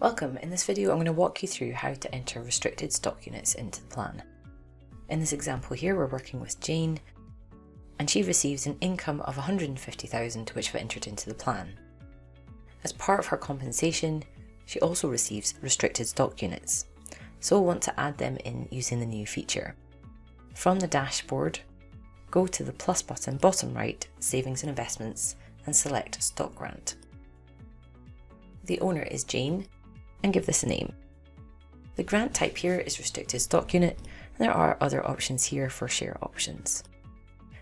Welcome. In this video I'm going to walk you through how to enter restricted stock units into the plan. In this example here we're working with Jane and she receives an income of $150,000 which we've entered into the plan. As part of her compensation she also receives restricted stock units, so we'll want to add them in using the new feature. From the dashboard, go to the plus button bottom right, Savings and Investments, and select Stock Grant. The owner is Jane, and give this a name. The grant type here is restricted stock unit, and there are other options here for share options.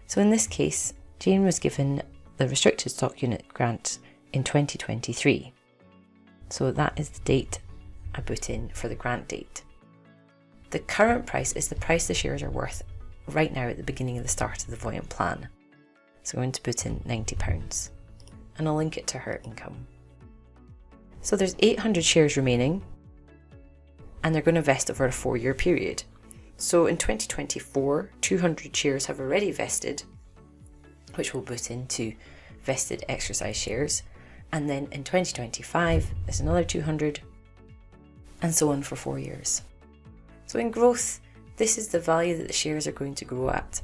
So in this case, Jane was given the restricted stock unit grant in 2023. So that is the date I put in for the grant date. The current price is the price the shares are worth right now at the beginning of the start of the Voyant plan. So I'm going to put in £90 and I'll link it to her income. So there's 800 shares remaining and they're going to vest over a 4-year period. So in 2024, 200 shares have already vested, which we'll put into vested exercise shares. And then in 2025, there's another 200 and so on for 4 years. So in growth, this is the value that the shares are going to grow at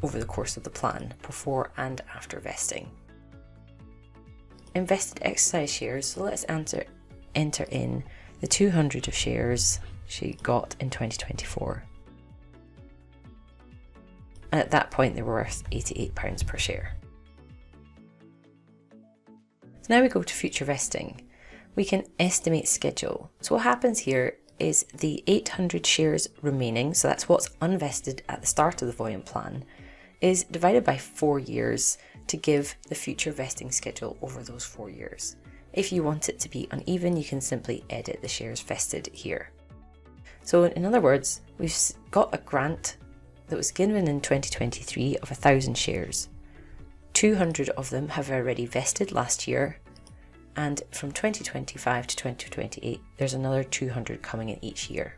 over the course of the plan, before and after vesting. Invested exercise shares, so let's enter in the 200 of shares she got in 2024. And at that point they were worth £88 per share. So now we go to future vesting. We can estimate schedule. So what happens here is the 800 shares remaining, so that's what's unvested at the start of the Voyant plan, is divided by 4 years to give the future vesting schedule over those 4 years. If you want it to be uneven, you can simply edit the shares vested here. So in other words, we've got a grant that was given in 2023 of 1,000 shares. 200 of them have already vested last year, and from 2025 to 2028 there's another 200 coming in each year.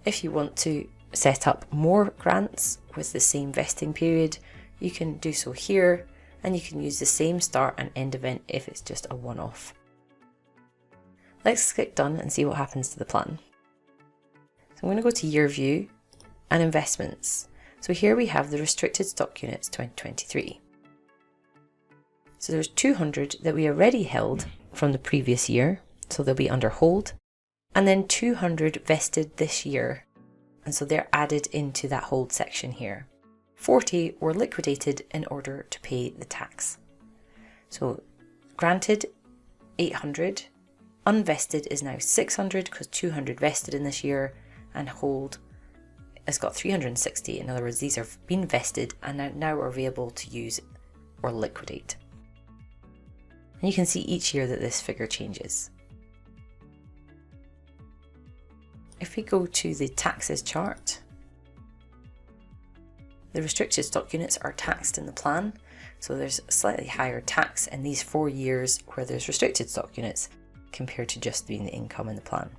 If you want to set up more grants with the same vesting period, you can do so here, and you can use the same start and end event if it's just a one-off. Let's click done and see what happens to the plan. So I'm going to go to year view and investments. So here we have the restricted stock units 2023. So there's 200 that we already held from the previous year, so they'll be under hold, and then 200 vested this year, and so they're added into that hold section here. 40 were liquidated in order to pay the tax. So granted 800, unvested is now 600 because 200 vested in this year, and hold has got 360. In other words, these have been vested and now are available to use or liquidate. And you can see each year that this figure changes. If we go to the taxes chart, the restricted stock units are taxed in the plan, so there's a slightly higher tax in these 4 years where there's restricted stock units compared to just being the income in the plan.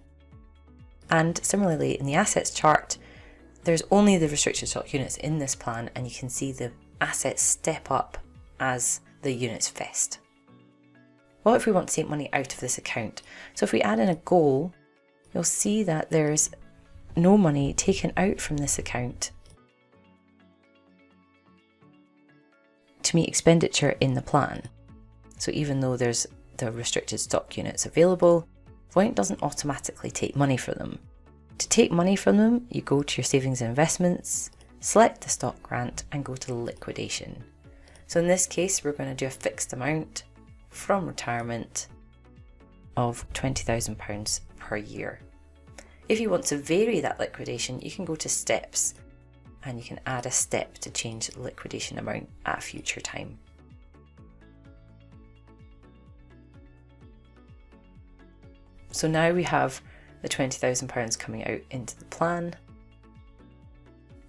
And similarly in the assets chart, there's only the restricted stock units in this plan, and you can see the assets step up as the units vest. What if we want to take money out of this account? So if we add in a goal, you'll see that there's no money taken out from this account to meet expenditure in the plan. So even though there's the restricted stock units available, Voyant doesn't automatically take money from them. To take money from them, you go to your savings and investments, select the stock grant and go to liquidation. So in this case, we're going to do a fixed amount from retirement of £20,000 per year. If you want to vary that liquidation, you can go to steps and you can add a step to change the liquidation amount at a future time. So now we have the £20,000 coming out into the plan.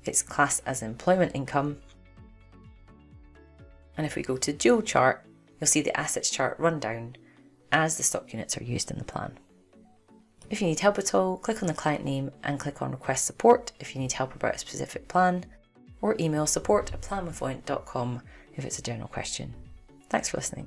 It's classed as employment income. And if we go to dual chart, you'll see the assets chart run down as the stock units are used in the plan. If you need help at all, click on the client name and click on request support if you need help about a specific plan, or email support@planwithvoyant.com if it's a general question. Thanks for listening.